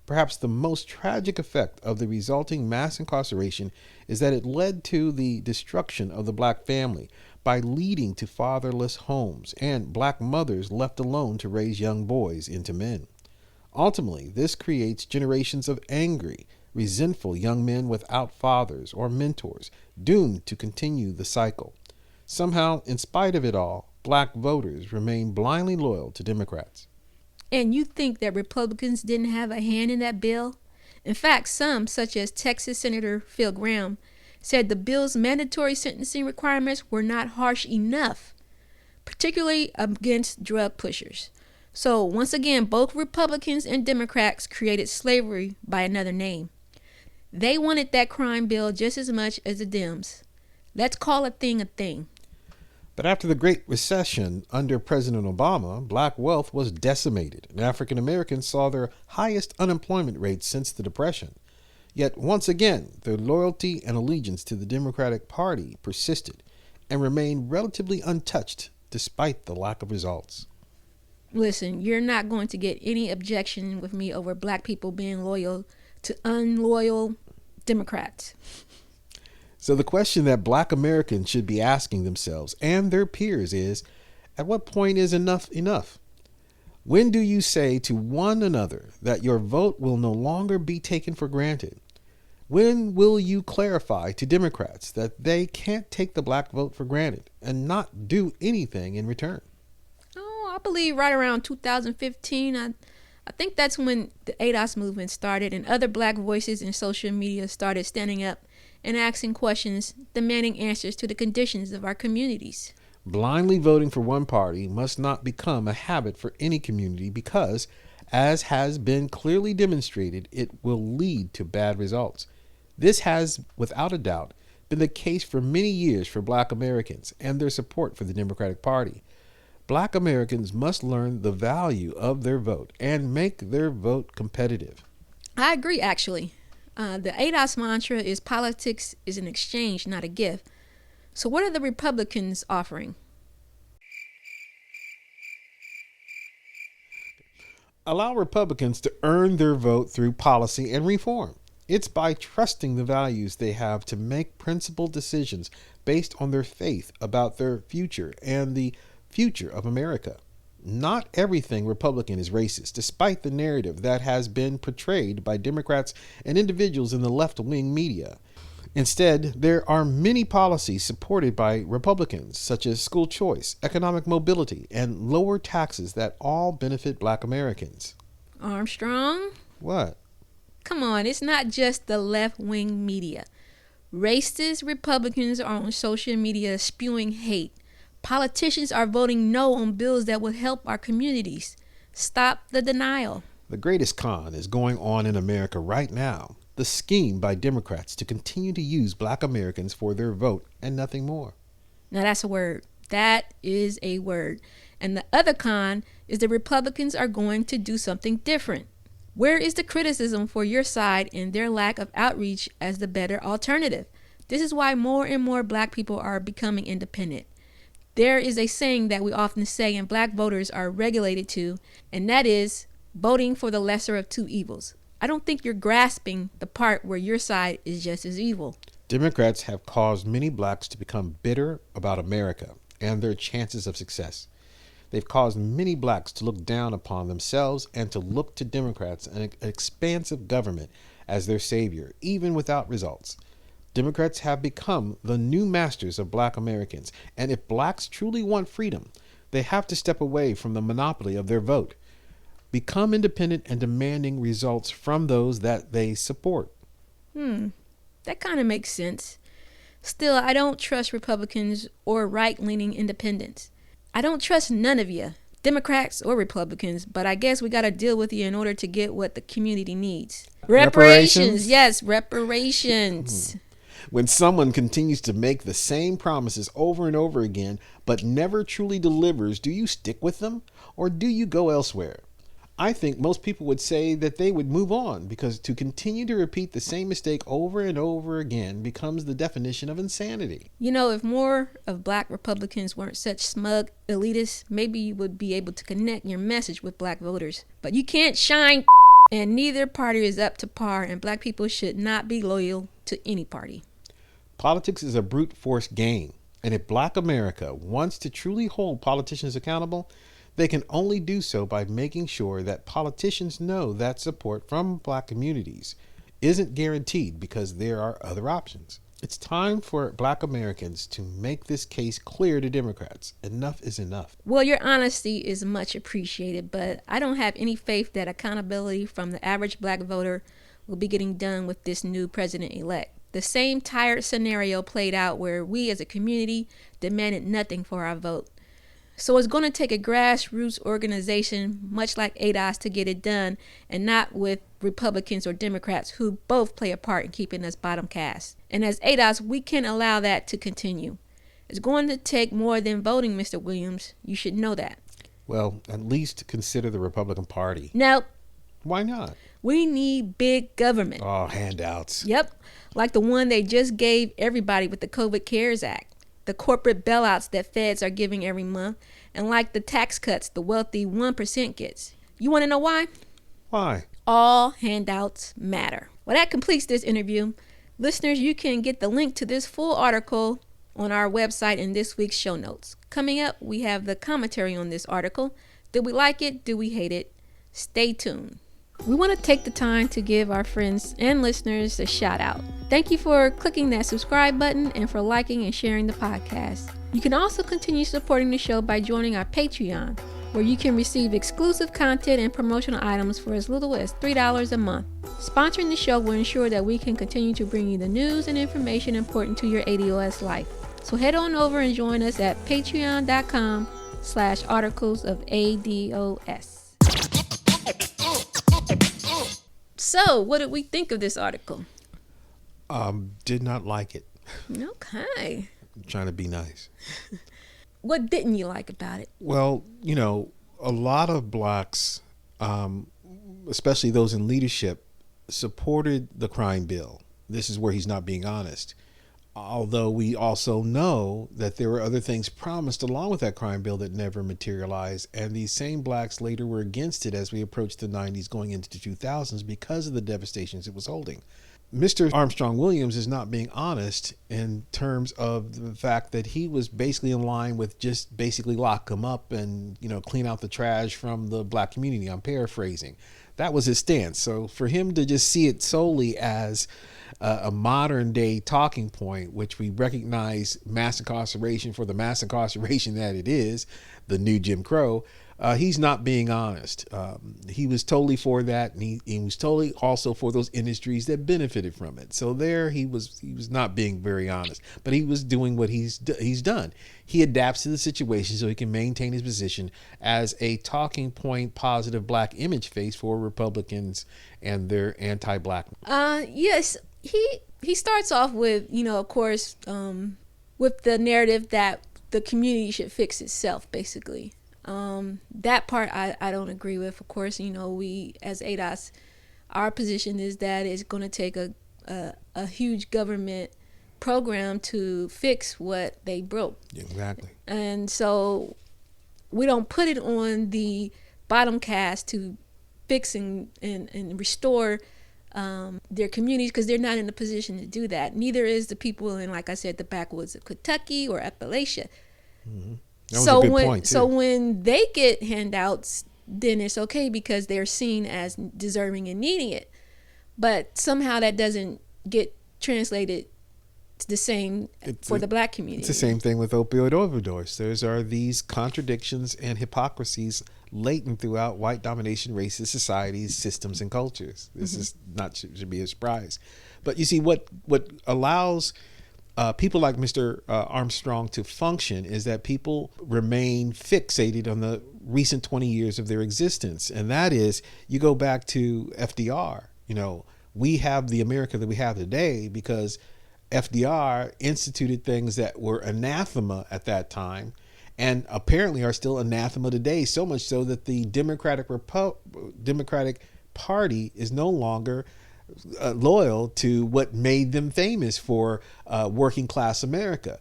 S1: Perhaps the most tragic effect of the resulting mass incarceration is that it led to the destruction of the black family by leading to fatherless homes and black mothers left alone to raise young boys into men. Ultimately, this creates generations of angry, resentful young men without fathers or mentors, doomed to continue the cycle. Somehow, in spite of it all, black voters remain blindly loyal to Democrats.
S3: And you think that Republicans didn't have a hand in that bill? In fact, some, such as Texas Senator Phil Gramm, said the bill's mandatory sentencing requirements were not harsh enough, particularly against drug pushers. So once again, both Republicans and Democrats created slavery by another name. They wanted that crime bill just as much as the Dems. Let's call a thing a thing.
S1: But after the Great Recession under President Obama, black wealth was decimated, and African Americans saw their highest unemployment rate since the Depression. Yet once again, their loyalty and allegiance to the Democratic Party persisted and remained relatively untouched despite the lack of results.
S3: Listen, you're not going to get any objection with me over black people being loyal to unloyal Democrats.
S1: So the question that black Americans should be asking themselves and their peers is, at what point is enough enough? When do you say to one another that your vote will no longer be taken for granted? When will you clarify to Democrats that they can't take the black vote for granted and not do anything in return?
S3: Oh, I believe right around 2015. I think that's when the ADOS movement started and other black voices in social media started standing up and asking questions, demanding answers to the conditions of our communities.
S1: Blindly voting for one party must not become a habit for any community because, as has been clearly demonstrated, it will lead to bad results. This has, without a doubt, been the case for many years for black Americans and their support for the Democratic Party. Black Americans must learn the value of their vote and make their vote competitive.
S3: I agree, actually. The ADOS mantra is politics is an exchange, not a gift. So what are the Republicans offering?
S1: Allow Republicans to earn their vote through policy and reform. It's by trusting the values they have to make principled decisions based on their faith about their future and the future of America. Not everything Republican is racist, despite the narrative that has been portrayed by Democrats and individuals in the left-wing media. Instead, there are many policies supported by Republicans, such as school choice, economic mobility, and lower taxes that all benefit Black Americans.
S3: Armstrong?
S1: What?
S3: Come on, it's not just the left-wing media. Racist Republicans are on social media spewing hate. Politicians are voting no on bills that would help our communities. Stop the denial.
S1: The greatest con is going on in America right now. The scheme by Democrats to continue to use Black Americans for their vote and nothing more.
S3: Now that's a word. That is a word. And the other con is the Republicans are going to do something different. Where is the criticism for your side and their lack of outreach as the better alternative? This is why more and more Black people are becoming independent. There is a saying that we often say and Black voters are regulated to, and that is voting for the lesser of two evils. I don't think you're grasping the part where your side is just as evil.
S1: Democrats have caused many Blacks to become bitter about America and their chances of success. They've caused many Blacks to look down upon themselves and to look to Democrats and an expansive government as their savior, even without results. Democrats have become the new masters of Black Americans, and if Blacks truly want freedom, they have to step away from the monopoly of their vote, become independent and demanding results from those that they support.
S3: That kind of makes sense. Still, I don't trust Republicans or right-leaning independents. I don't trust none of you, Democrats or Republicans, but I guess we got to deal with you in order to get what the community needs. Reparations. Yes, reparations.
S1: When someone continues to make the same promises over and over again, but never truly delivers, do you stick with them or do you go elsewhere? I think most people would say that they would move on because to continue to repeat the same mistake over and over again becomes the definition of insanity.
S3: You know, if more of Black Republicans weren't such smug elitists, maybe you would be able to connect your message with Black voters. But you can't shine, and neither party is up to par, and Black people should not be loyal to any party.
S1: Politics is a brute force game, and if Black America wants to truly hold politicians accountable, they can only do so by making sure that politicians know that support from Black communities isn't guaranteed because there are other options. It's time for Black Americans to make this case clear to Democrats. Enough is enough.
S3: Well, your honesty is much appreciated, but I don't have any faith that accountability from the average Black voter will be getting done with this new president-elect. The same tired scenario played out where we as a community demanded nothing for our vote. So it's going to take a grassroots organization, much like ADOS, to get it done, and not with Republicans or Democrats who both play a part in keeping us bottom caste. And as ADOS, we can't allow that to continue. It's going to take more than voting, Mr. Williams. You should know that.
S1: Well, at least consider the Republican Party.
S3: Nope.
S1: Why not?
S3: We need big government.
S1: Oh, handouts.
S3: Yep. Like the one they just gave everybody with the COVID CARES Act. The corporate bailouts that feds are giving every month, and like the tax cuts the wealthy 1% gets. You want to know why?
S1: Why?
S3: All handouts matter. Well, that completes this interview. Listeners, you can get the link to this full article on our website in this week's show notes. Coming up, we have the commentary on this article. Did we like it? Do we hate it? Stay tuned. We want to take the time to give our friends and listeners a shout out. Thank you for clicking that subscribe button and for liking and sharing the podcast. You can also continue supporting the show by joining our Patreon, where you can receive exclusive content and promotional items for as little as $3 a month. Sponsoring the show will ensure that we can continue to bring you the news and information important to your ADOS life. So head on over and join us at patreon.com/articles of ADOS. So, what did we think of this article?
S1: Did not like it.
S3: Okay.
S1: I'm trying to be nice.
S3: What didn't you like about it?
S1: Well, you know, a lot of Blacks, especially those in leadership, supported the crime bill. This is where he's not being honest. Although we also know that there were other things promised along with that crime bill that never materialized. And these same blacks later were against it as we approached the 90s going into the 2000s because of the devastations it was holding. Mr. Armstrong Williams is not being honest in terms of the fact that he was basically in line with just basically lock him up and, clean out the trash from the black community. I'm paraphrasing. That was his stance. So for him to just see it solely as a modern day talking point, which we recognize mass incarceration for the mass incarceration that it is, the new Jim Crow, he's not being honest. He was totally for that, and he was totally also for those industries that benefited from it. So there he was not being very honest, but he was doing what he's done. He adapts to the situation so he can maintain his position as a talking point, positive black image face for Republicans and their anti-black.
S3: Yes, he starts off with, of course, with the narrative that the community should fix itself, basically. That part I don't agree with. Of course, we as ADOS, our position is that it's going to take a huge government program to fix what they broke.
S1: Exactly.
S3: And so we don't put it on the bottom cast to fix and restore their communities, because they're not in a position to do that. Neither is the people in, like I said, the backwoods of Kentucky or Appalachia.
S1: Mm-hmm. That was a good point, too.
S3: So when they get handouts, then it's okay because they're seen as deserving and needing it. But somehow that doesn't get translated the same for the black community.
S1: It's the same thing with opioid overdose. There are these contradictions and hypocrisies latent throughout white domination racist societies, systems, and cultures. This is not should be a surprise. But you see, what allows people like Mr. Armstrong to function is that people remain fixated on the recent 20 years of their existence. And that is, you go back to FDR. We have the America that we have today because FDR instituted things that were anathema at that time and apparently are still anathema today, so much so that the Democratic Party is no longer loyal to what made them famous for working class America.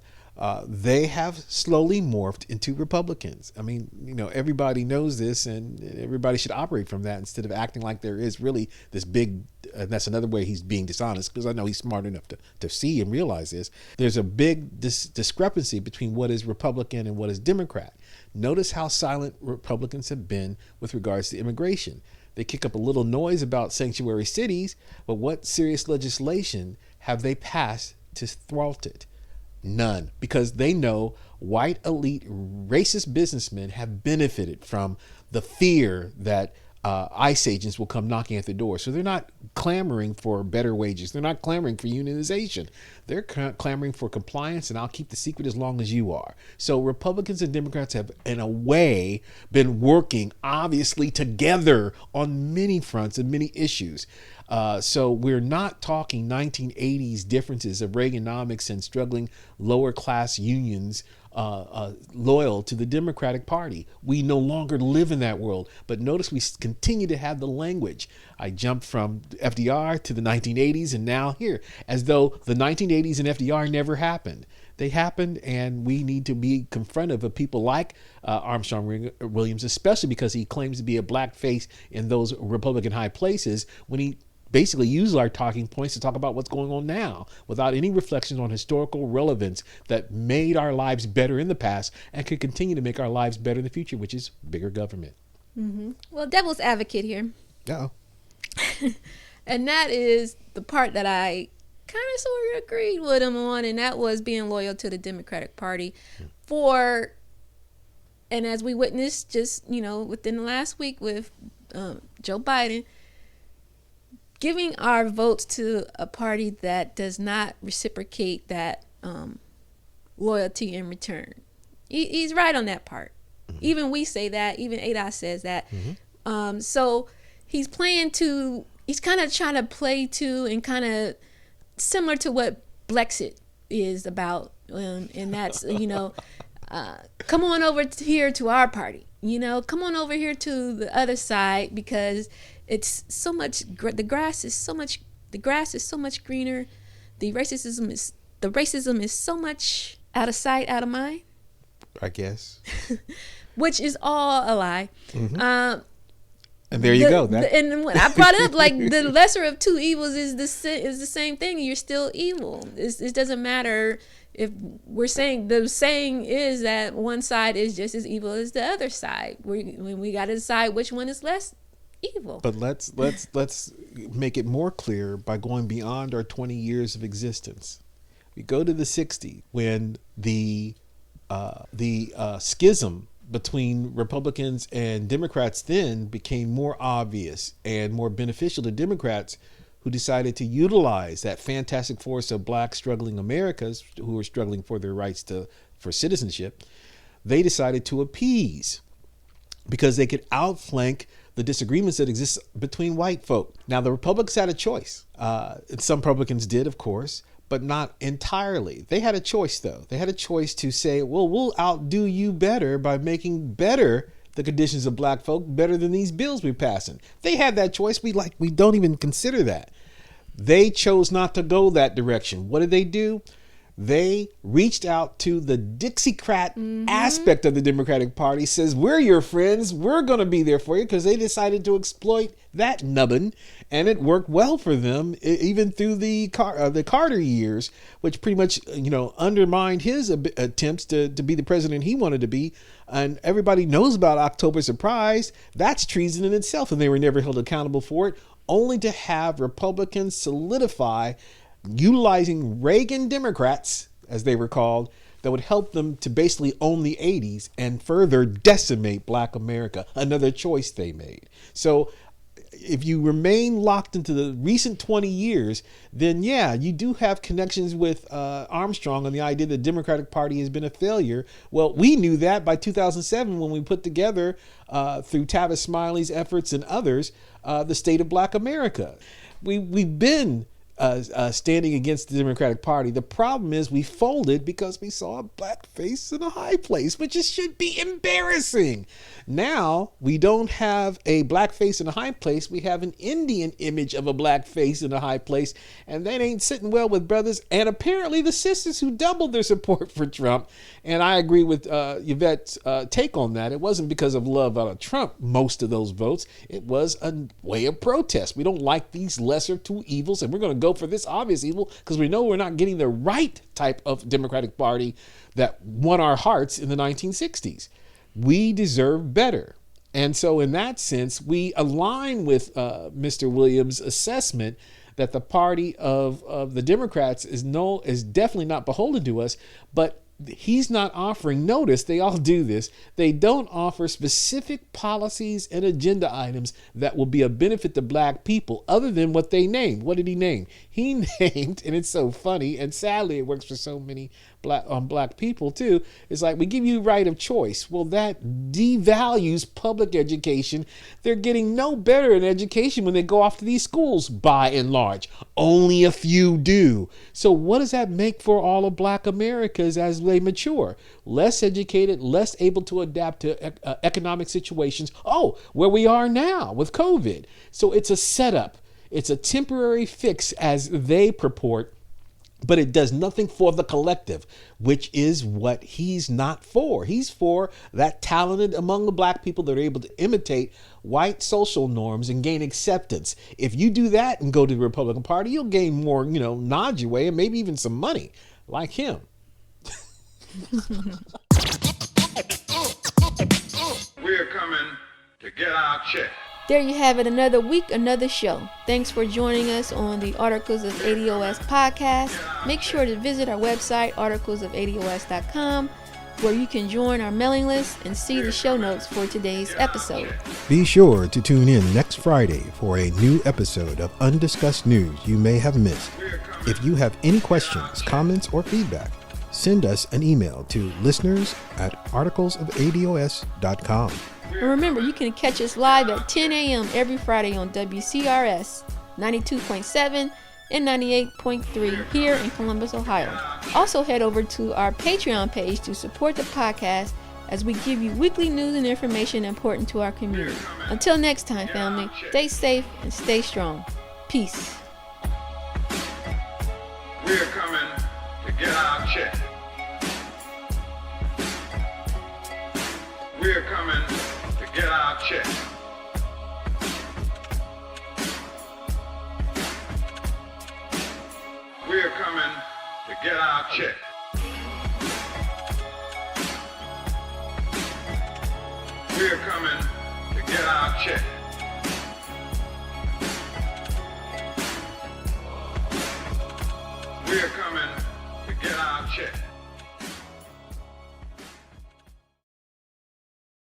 S1: They have slowly morphed into Republicans. I mean, everybody knows this, and everybody should operate from that instead of acting like there is really this big, that's another way he's being dishonest, because I know he's smart enough to see and realize this. There's a big discrepancy between what is Republican and what is Democrat. Notice how silent Republicans have been with regards to immigration. They kick up a little noise about sanctuary cities, but what serious legislation have they passed to thwart it? None, because they know white elite racist businessmen have benefited from the fear that ICE agents will come knocking at the door. So they're not clamoring for better wages. They're not clamoring for unionization. They're clamoring for compliance, and I'll keep the secret as long as you are. So Republicans and Democrats have, in a way, been working obviously together on many fronts and many issues. So we're not talking 1980s differences of Reaganomics and struggling lower class unions loyal to the Democratic Party. We no longer live in that world. But notice we continue to have the language. I jumped from FDR to the 1980s and now here, as though the 1980s and FDR never happened. They happened, and we need to be confrontive of people like Armstrong Williams, especially because he claims to be a black face in those Republican high places when he basically use our talking points to talk about what's going on now without any reflections on historical relevance that made our lives better in the past and could continue to make our lives better in the future, which is bigger government.
S3: Mm-hmm. Well, devil's advocate here.
S1: Uh-oh.
S3: And that is the part that I kind of sort of agreed with him on, and that was being loyal to the Democratic Party and as we witnessed just, within the last week with Joe Biden, giving our votes to a party that does not reciprocate that loyalty in return. He's right on that part. Mm-hmm. Even we say that. Even ADOS says that. Mm-hmm. So he's kind of trying to play to and kind of similar to what Brexit is about. And that's, come on over here to our party. Come on over here to the other side because it's so much. The grass is so much greener. The racism is the racism is so much out of sight, out of mind,
S1: I guess.
S3: which is all a lie.
S1: And there you go.
S3: And when I brought up, like, the lesser of two evils is the same thing. You're still evil. It doesn't matter if we're saying, the saying is that one side is just as evil as the other side. We got to decide which one is less evil.
S1: But let's make it more clear by going beyond our 20 years of existence. We go to the 60s when the schism between Republicans and Democrats then became more obvious and more beneficial to Democrats, who decided to utilize that fantastic force of black struggling Americans who were struggling for their rights for citizenship. They decided to appease because they could outflank the disagreements that exist between white folk. Now, the Republicans had a choice. Some Republicans did, of course, but not entirely. They had a choice, though. They had a choice to say, well, we'll outdo you better by making better the conditions of black folk, better than these bills we're passing. They had that choice. We don't even consider that. They chose not to go that direction. What did they do? They reached out to the Dixiecrat aspect of the Democratic Party, says, we're your friends. We're going to be there for you, because they decided to exploit that nubbin. And it worked well for them, even through the Carter years, which pretty much, undermined his attempts to be the president he wanted to be. And everybody knows about October Surprise. That's treason in itself. And they were never held accountable for it, only to have Republicans solidify utilizing Reagan Democrats, as they were called, that would help them to basically own the 80s and further decimate black America. Another choice they made. So if you remain locked into the recent 20 years, then yeah, you do have connections with Armstrong on the idea the Democratic Party has been a failure. Well, we knew that by 2007 when we put together, through Tavis Smiley's efforts and others, the State of Black America. We've been standing against the Democratic Party. The problem is we folded because we saw a black face in a high place, which should be embarrassing. Now we don't have a black face in a high place. We have an Indian image of a black face in a high place, and that ain't sitting well with brothers and apparently the sisters who doubled their support for Trump. And I agree with Yvette's take on that. It wasn't because of love out of Trump, most of those votes. It was a way of protest. We don't like these lesser two evils, and we're going to go for this obvious evil because we know we're not getting the right type of Democratic Party that won our hearts in the 1960s. We deserve better. And so in that sense, we align with Mr. Williams' assessment that the party of the Democrats is definitely not beholden to us, but he's not offering, notice they all do this, they don't offer specific policies and agenda items that will be a benefit to black people other than what they named. What did he name? He named, and it's so funny, and sadly it works for so many black people too, it's like, we give you right of choice. Well, that devalues public education. They're getting no better in education when they go off to these schools, by and large. Only a few do. So what does that make for all of black Americans as they mature? Less educated, less able to adapt to economic situations. Oh, where we are now with COVID. So it's a setup. It's a temporary fix as they purport, but it does nothing for the collective, which is what he's not for. He's for that talented among the black people that are able to imitate white social norms and gain acceptance. If you do that and go to the Republican Party, you'll gain more, nods your way and maybe even some money, like him.
S5: We're coming to get our check.
S3: There you have it, another week, another show. Thanks for joining us on the Articles of ADOS podcast. Make sure to visit our website, articlesofados.com, where you can join our mailing list and see the show notes for today's episode.
S1: Be sure to tune in next Friday for a new episode of Undiscussed News you may have missed. If you have any questions, comments, or feedback, send us an email to listeners@articlesofados.com.
S3: And remember, you can catch us live at 10 a.m. every Friday on WCRS 92.7 and 98.3 here in Columbus, Ohio. Also head over to our Patreon page to support the podcast as we give you weekly news and information important to our community. Until next time, family, stay safe and stay strong. Peace.
S5: We're coming to get our check. We're coming to get our check. We're coming to get our check. We're coming to get our check. We're coming to get our check.